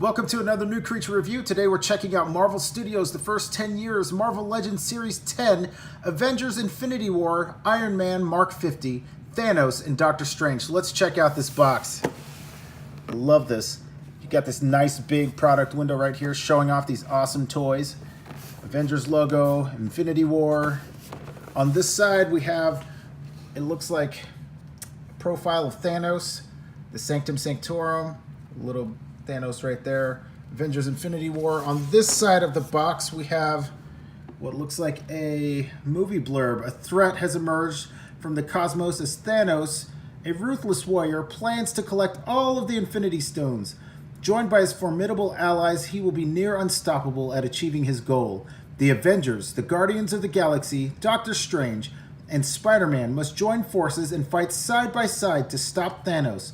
Welcome to another New Creature Review. Today we're checking out Marvel Studios' The First 10 Years, Marvel Legends Series 10, Avengers Infinity War, Iron Man Mark 50, Thanos, and Doctor Strange. So let's check out this box. I love this. You got this nice big product window right here showing off these awesome toys. Avengers logo, Infinity War. On this side we have, it looks like a profile of Thanos, the Sanctum Sanctorum, little Thanos right there. Avengers Infinity War. On this side of the box, we have what looks like a movie blurb. A threat has emerged from the cosmos as Thanos, a ruthless warrior, plans to collect all of the Infinity Stones. Joined by his formidable allies, he will be near unstoppable at achieving his goal. The Avengers, the Guardians of the Galaxy, Doctor Strange, and Spider-Man must join forces and fight side by side to stop Thanos,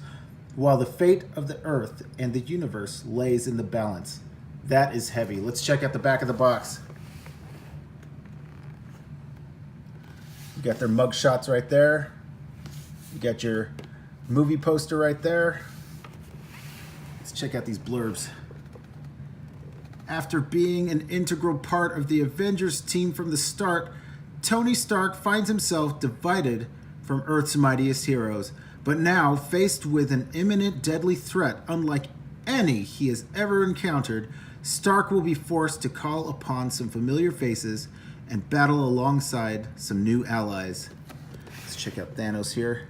while the fate of the Earth and the universe lays in the balance. That is heavy. Let's check out the back of the box. You got their mug shots right there. You got your movie poster right there. Let's check out these blurbs. After being an integral part of the Avengers team from the start, Tony Stark finds himself divided from Earth's mightiest heroes. But now, faced with an imminent deadly threat unlike any he has ever encountered, Stark will be forced to call upon some familiar faces and battle alongside some new allies. Let's check out Thanos here.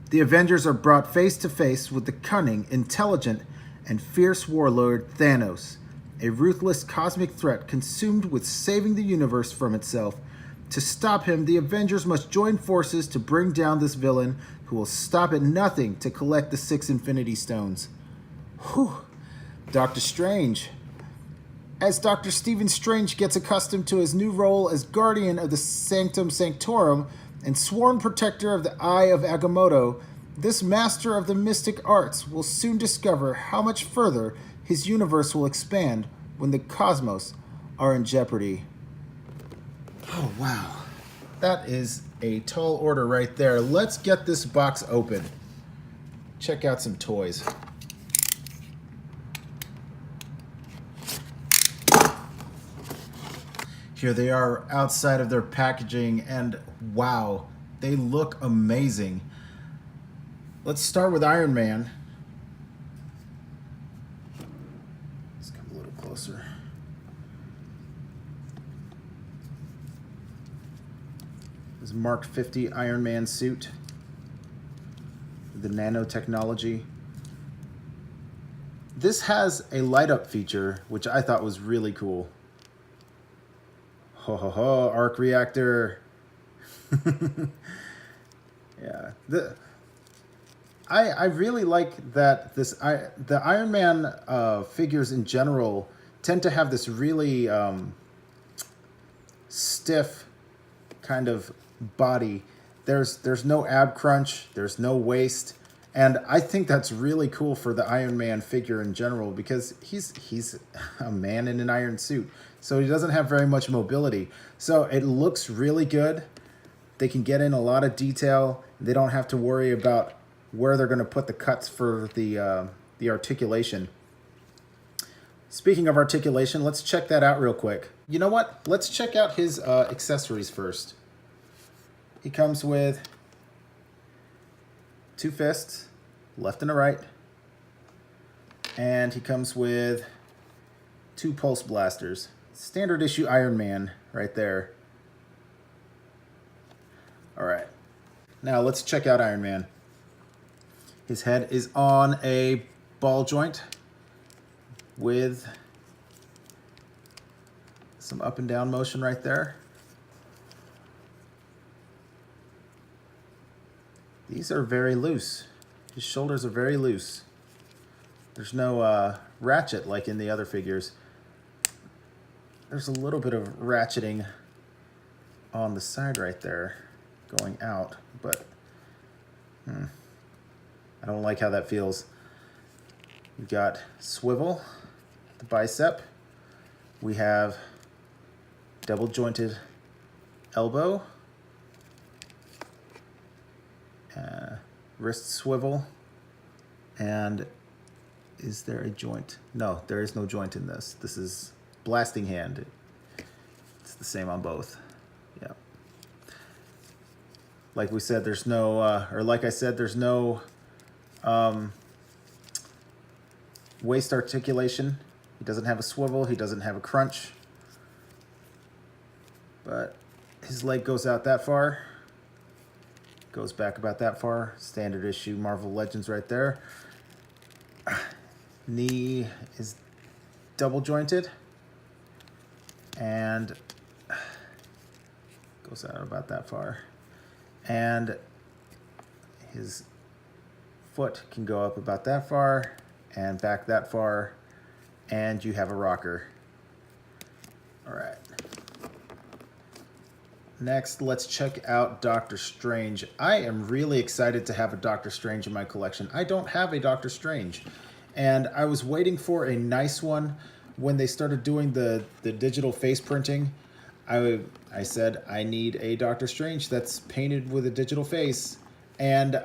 The Avengers are brought face to face with the cunning, intelligent, and fierce warlord Thanos, a ruthless cosmic threat consumed with saving the universe from itself. To stop him, the Avengers must join forces to bring down this villain who will stop at nothing to collect the 6 Infinity Stones. Whew. Doctor Strange. As Dr. Stephen Strange gets accustomed to his new role as Guardian of the Sanctum Sanctorum and sworn protector of the Eye of Agamotto, this master of the mystic arts will soon discover how much further his universe will expand when the cosmos are in jeopardy. Oh, wow. That is a tall order right there. Let's get this box open. Check out some toys. Here they are outside of their packaging, and wow, they look amazing. Let's start with Iron Man. Let's come a little closer. This Mark 50 Iron Man suit, the nanotechnology. This has a light up feature, which I thought was really cool. Ho ho ho, arc reactor. Yeah, I really like that the Iron Man figures in general tend to have this really stiff kind of body. There's no ab crunch, there's no waist, and I think that's really cool for the Iron Man figure in general, because he's a man in an iron suit, so he doesn't have very much mobility. So it looks really good. They can get in a lot of detail. They don't have to worry about where they're going to put the cuts for the articulation. Speaking of articulation, let's check that out real quick. You know what? Let's check out his accessories first. He comes with 2 fists, left and a right. And he comes with 2 pulse blasters. Standard issue Iron Man right there. All right. Now let's check out Iron Man. His head is on a ball joint with some up and down motion right there. These are very loose. His shoulders are very loose. There's no ratchet like in the other figures. There's a little bit of ratcheting on the side right there going out, but I don't like how that feels. We've got swivel, the bicep. We have double jointed elbow, wrist swivel, and Is there a joint? No, there is no joint in this. This is blasting hand. It's the same on both. Yeah. Like we said, there's no, or like I said, there's no waist articulation. He doesn't have a swivel. He doesn't have a crunch. But his leg goes out that far. Goes back about that far. Standard issue Marvel Legends right there. Knee is double jointed. And goes out about that far. And his foot can go up about that far and back that far. And you have a rocker. All right. Next, let's check out Doctor Strange. I am really excited to have a Doctor Strange in my collection. I don't have a Doctor Strange. And I was waiting for a nice one when they started doing the digital face printing. I said, I need a Doctor Strange that's painted with a digital face. And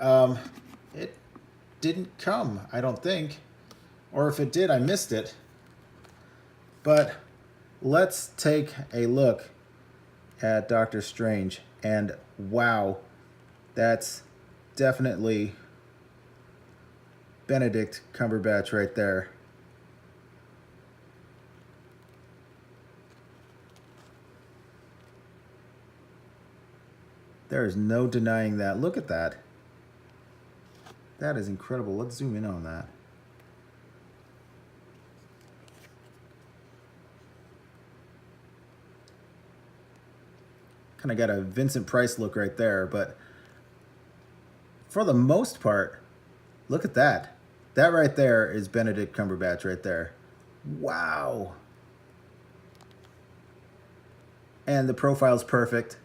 it didn't come, I don't think. Or if it did, I missed it. But let's take a look at Doctor Strange, and wow, that's definitely Benedict Cumberbatch right there. There is no denying that. Look at that. That is incredible. Let's zoom in on that. Kind of got a Vincent Price look right there, but for the most part, look at that. That right there is Benedict Cumberbatch right there. Wow. And the profile's perfect.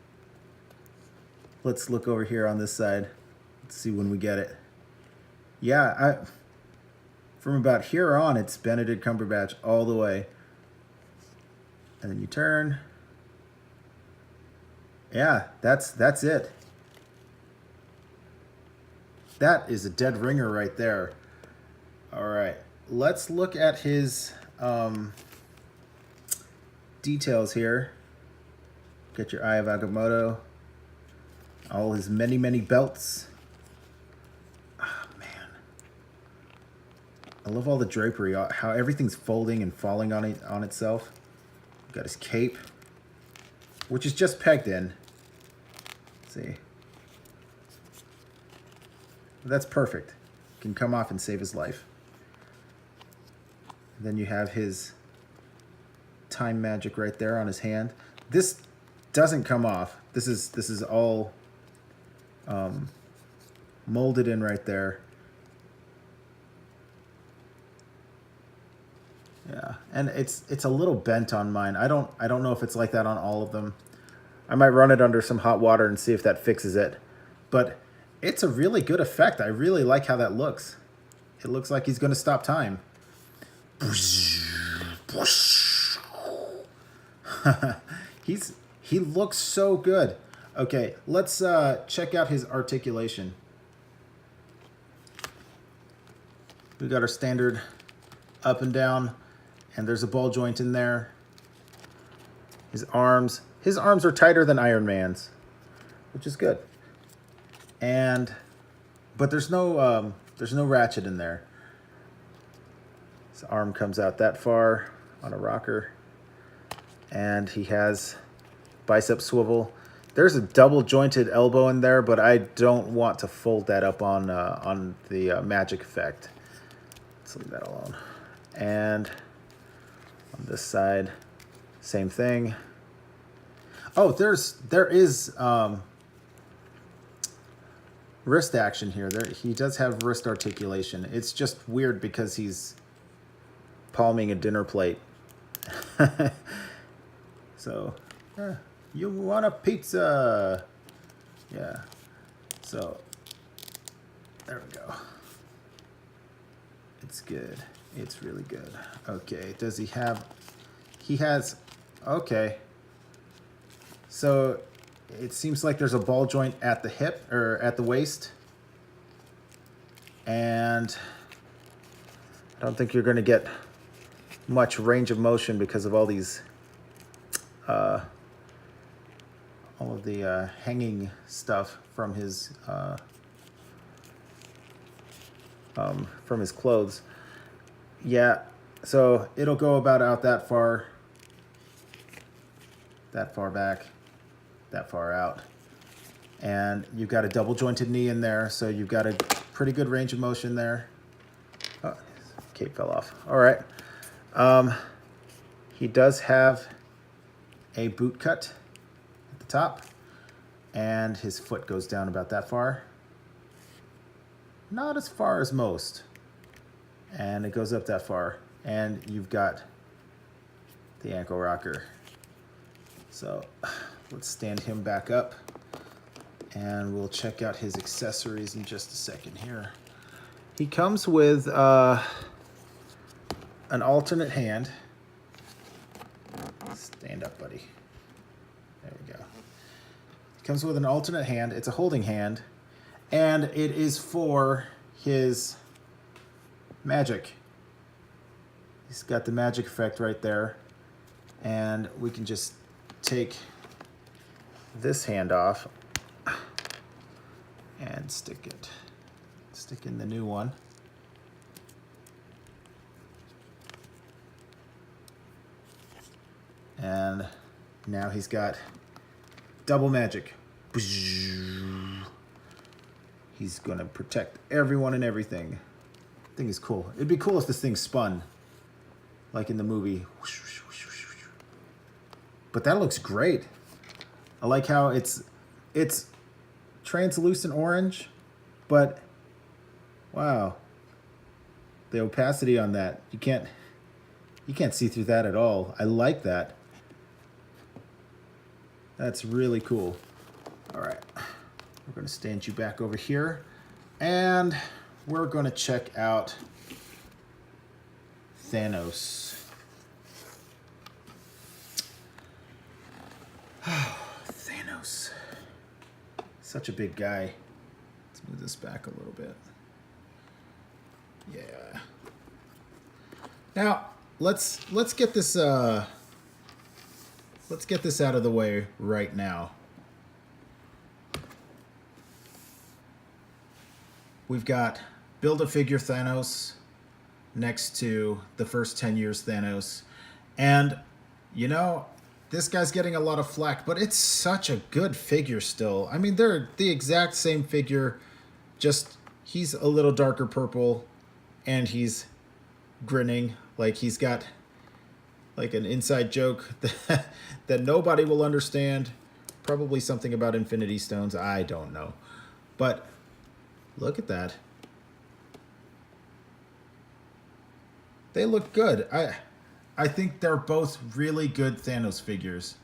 Let's look over here on this side. Let's see when we get it. Yeah, from about here on, it's Benedict Cumberbatch all the way. And then you turn. Yeah, that's it. That is a dead ringer right there. All right, let's look at his details here. Get your Eye of Agamotto. All his many, many belts. Oh, man. I love all the drapery, how everything's folding and falling on itself. Got his cape, which is just pegged in. See, that's perfect. Can come off and save his life. And then you have his time magic right there on his hand. This doesn't come off. This is all molded in right there. Yeah, and it's a little bent on mine. I don't know if it's like that on all of them. I might run it under some hot water and see if that fixes it. But it's a really good effect. I really like how that looks. It looks like he's going to stop time. He looks so good. Okay, let's check out his articulation. We got our standard up and down, and there's a ball joint in there. His arms are tighter than Iron Man's, which is good. But there's no ratchet in there. His arm comes out that far on a rocker, and he has bicep swivel. There's a double jointed elbow in there, but I don't want to fold that up on the magic effect. Let's leave that alone. And on this side, same thing. Oh, there is wrist action here. He does have wrist articulation. It's just weird because he's palming a dinner plate. So, you want a pizza? Yeah. So, there we go. It's good. It's really good. Okay, does he have... He has... Okay. So it seems like there's a ball joint at the hip, or at the waist. And I don't think you're going to get much range of motion because of all these, all of the hanging stuff from his clothes. Yeah, so it'll go about out that far back, that far out. And you've got a double jointed knee in there, so you've got a pretty good range of motion there. Oh, cape fell off. All right. He does have a boot cut at the top, and his foot goes down about that far. Not as far as most. And it goes up that far. And you've got the ankle rocker. So let's stand him back up, and we'll check out his accessories in just a second here. He comes with an alternate hand. Stand up, buddy. There we go. He comes with an alternate hand. It's a holding hand, and it is for his magic. He's got the magic effect right there, and we can just take this hand off and stick in the new one. And now he's got double magic. He's gonna protect everyone and everything. Thing is cool. It'd be cool if this thing spun, like in the movie. But that looks great. I like how it's translucent orange, but wow, the opacity on that, you can't see through that at all. I like that. That's really cool. All right, we're gonna stand you back over here, and we're gonna check out Thanos. Thanos. Such a big guy. Let's move this back a little bit. Yeah. Now, let's get this out of the way right now. We've got Build-A-Figure Thanos next to the first 10 years Thanos. And, you know, this guy's getting a lot of flack, but it's such a good figure still. I mean, they're the exact same figure, just he's a little darker purple, and he's grinning like he's got like an inside joke that nobody will understand. Probably something about Infinity Stones. I don't know. But look at that. They look good. I think they're both really good Thanos figures.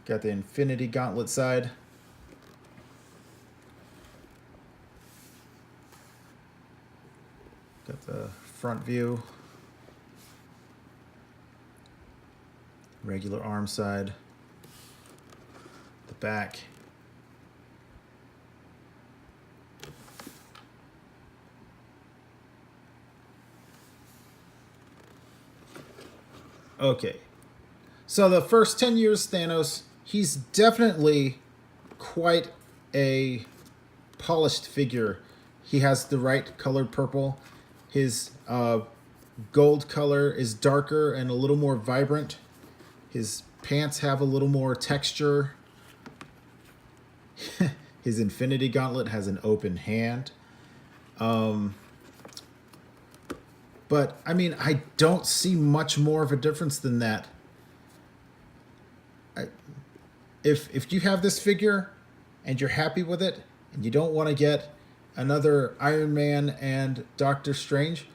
Got the Infinity Gauntlet side. Got the front view. Regular arm side. The back. Okay. So the first 10 years Thanos, he's definitely quite a polished figure. He has the right colored purple. His gold color is darker and a little more vibrant. His pants have a little more texture. His Infinity Gauntlet has an open hand. But, I mean, I don't see much more of a difference than that. If you have this figure and you're happy with it and you don't want to get another Iron Man and Doctor Strange,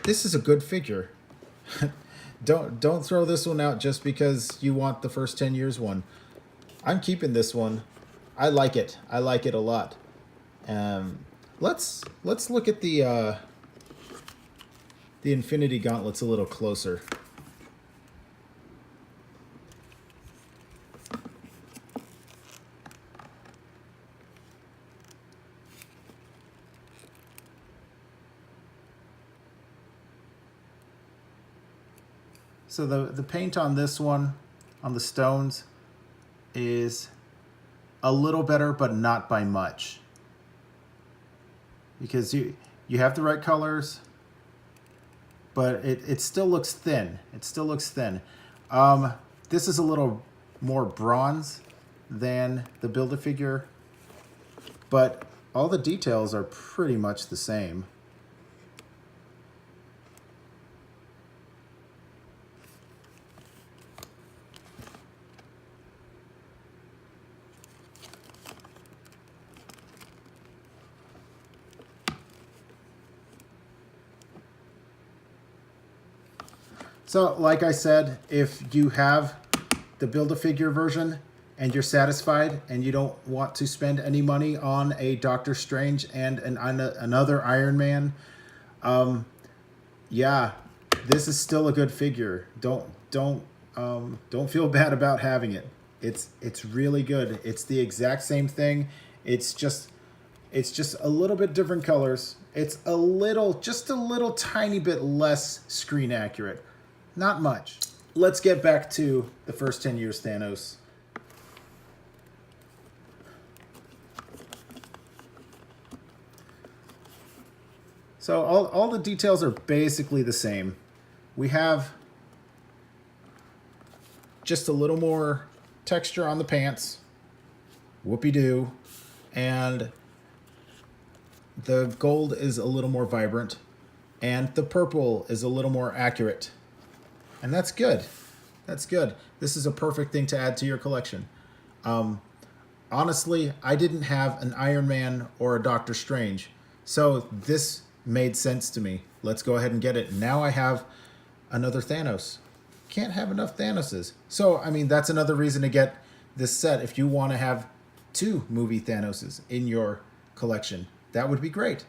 this is a good figure. Don't throw this one out just because you want the first 10 years one. I'm keeping this one. I like it. I like it a lot. Let's look at the Infinity Gauntlets a little closer. So the paint on this one, on the stones, is a little better, but not by much. Because you have the right colors, but it still looks thin. It still looks thin. This is a little more bronze than the Build-A-Figure, but all the details are pretty much the same. So, like I said, if you have the Build-A-Figure version and you're satisfied and you don't want to spend any money on a Doctor Strange and another Iron Man, yeah, this is still a good figure. Don't feel bad about having it. It's really good. It's the exact same thing. It's just a little bit different colors. It's just a little tiny bit less screen accurate. Not much. Let's get back to the first 10 years Thanos. So all the details are basically the same. We have just a little more texture on the pants. Whoopie-doo. And the gold is a little more vibrant. And the purple is a little more accurate. And that's good. That's good. This is a perfect thing to add to your collection. Honestly, I didn't have an Iron Man or a Doctor Strange, so this made sense to me. Let's go ahead and get it. Now I have another Thanos. Can't have enough Thanoses. So, I mean, that's another reason to get this set if you want to have 2 movie Thanoses in your collection. That would be great.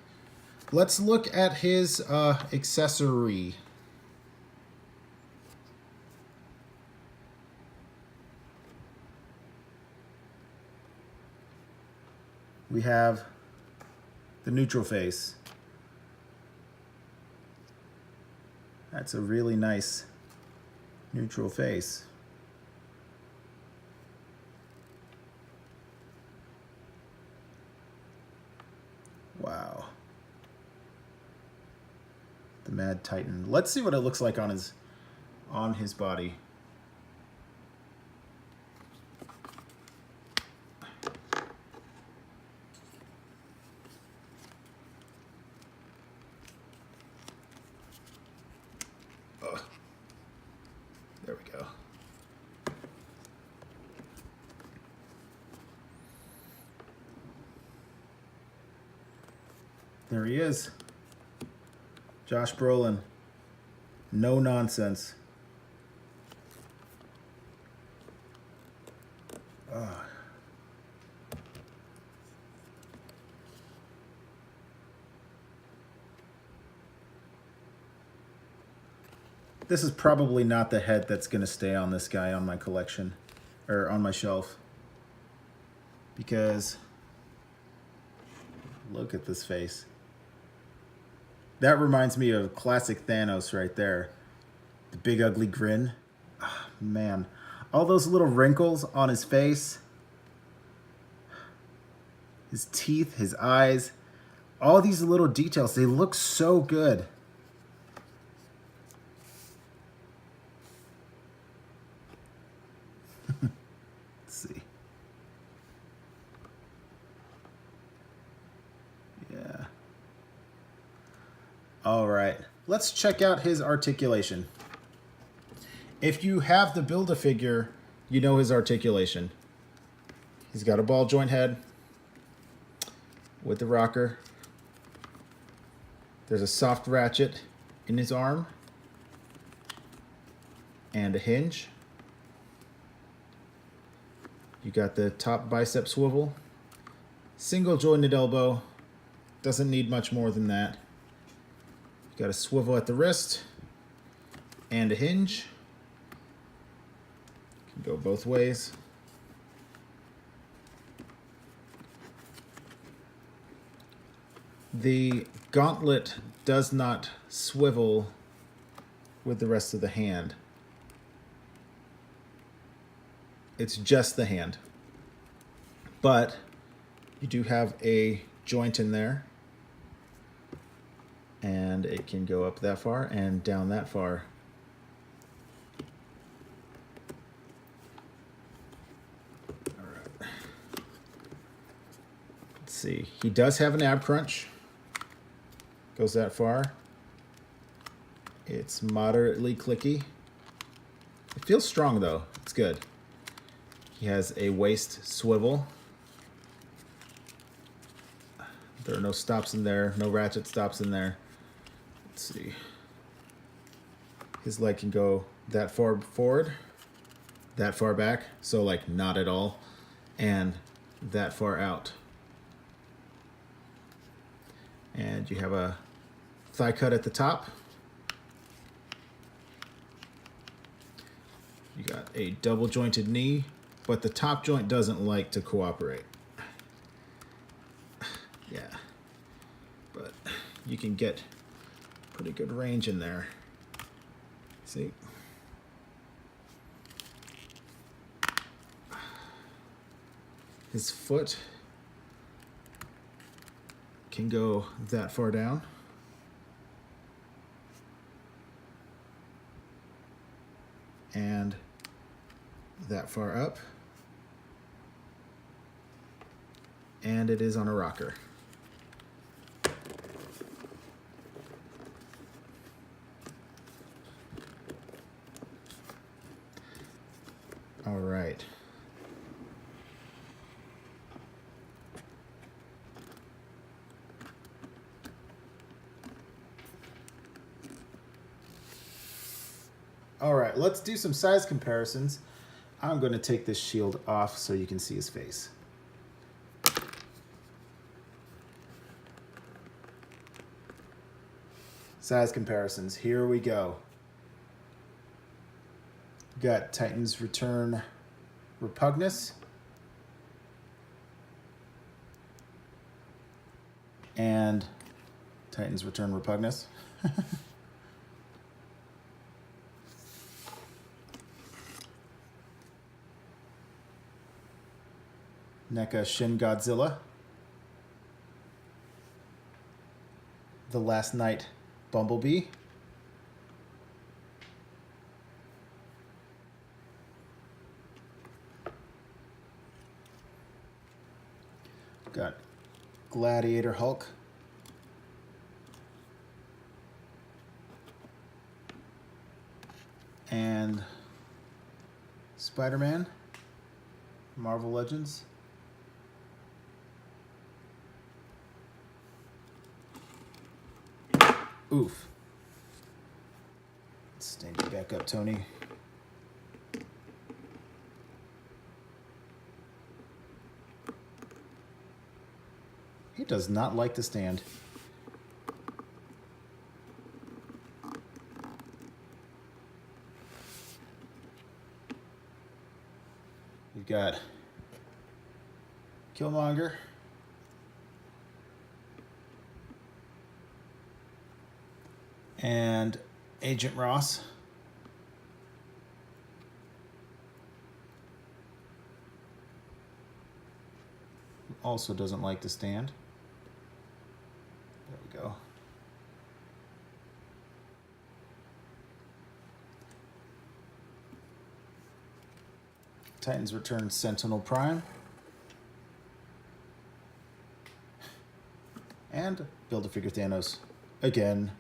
Let's look at his accessory. We have the neutral face. That's a really nice neutral face. Wow. The Mad Titan. Let's see what it looks like on his body. There we go. There he is. Josh Brolin. No nonsense. This is probably not the head that's going to stay on this guy on my collection, or on my shelf. Because, look at this face. That reminds me of classic Thanos right there. The big ugly grin. Oh, man. All those little wrinkles on his face. His teeth, his eyes. All these little details, they look so good. See. Yeah. All right. Let's check out his articulation. If you have the Build-A-Figure, you know his articulation. He's got a ball joint head with the rocker. There's a soft ratchet in his arm and a hinge. You got the top bicep swivel, single jointed elbow, doesn't need much more than that. You got a swivel at the wrist and a hinge. Can go both ways. The gauntlet does not swivel with the rest of the hand. It's just the hand. But you do have a joint in there. And it can go up that far and down that far. All right. Let's see. He does have an ab crunch. Goes that far. It's moderately clicky. It feels strong though. It's good. He has a waist swivel. There are no stops in there, no ratchet stops in there. Let's see. His leg can go that far forward, that far back, so like not at all, and that far out. And you have a thigh cut at the top. You got a double jointed knee, but the top joint doesn't like to cooperate. Yeah, but you can get pretty good range in there. See? His foot can go that far down. And that far up. And it is on a rocker. All right. All right, let's do some size comparisons. I'm going to take this shield off so you can see his face. Size comparisons, here we go. Got Titans Return Repugnus. And Titans Return Repugnus. NECA Shin Godzilla. The Last Night Bumblebee. Got Gladiator Hulk. And Spider-Man, Marvel Legends. Oof. Stand you back up, Tony. He does not like to stand. We've got Killmonger. And Agent Ross. Also doesn't like to stand. There we go. Titans Return Sentinel Prime. And Build-A-Figure Thanos again.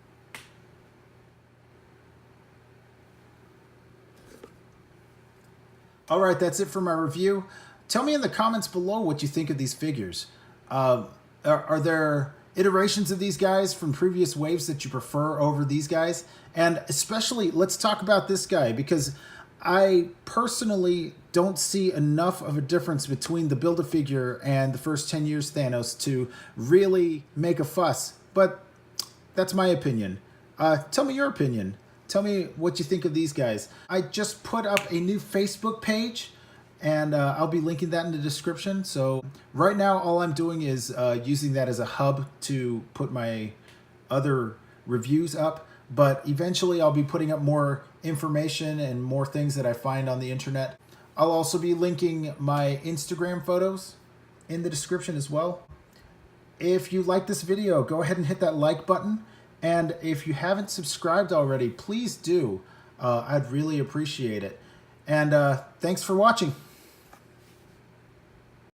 All right, that's it for my review. Tell me in the comments below what you think of these figures. Are there iterations of these guys from previous waves that you prefer over these guys? And especially, let's talk about this guy, because I personally don't see enough of a difference between the Build-A-Figure and the first 10 years Thanos to really make a fuss. But that's my opinion. Tell me your opinion. Tell me what you think of these guys. I just put up a new Facebook page, and I'll be linking that in the description. So right now, all I'm doing is using that as a hub to put my other reviews up. But eventually, I'll be putting up more information and more things that I find on the internet. I'll also be linking my Instagram photos in the description as well. If you like this video, go ahead and hit that like button. And if you haven't subscribed already, please do. I'd really appreciate it. And thanks for watching.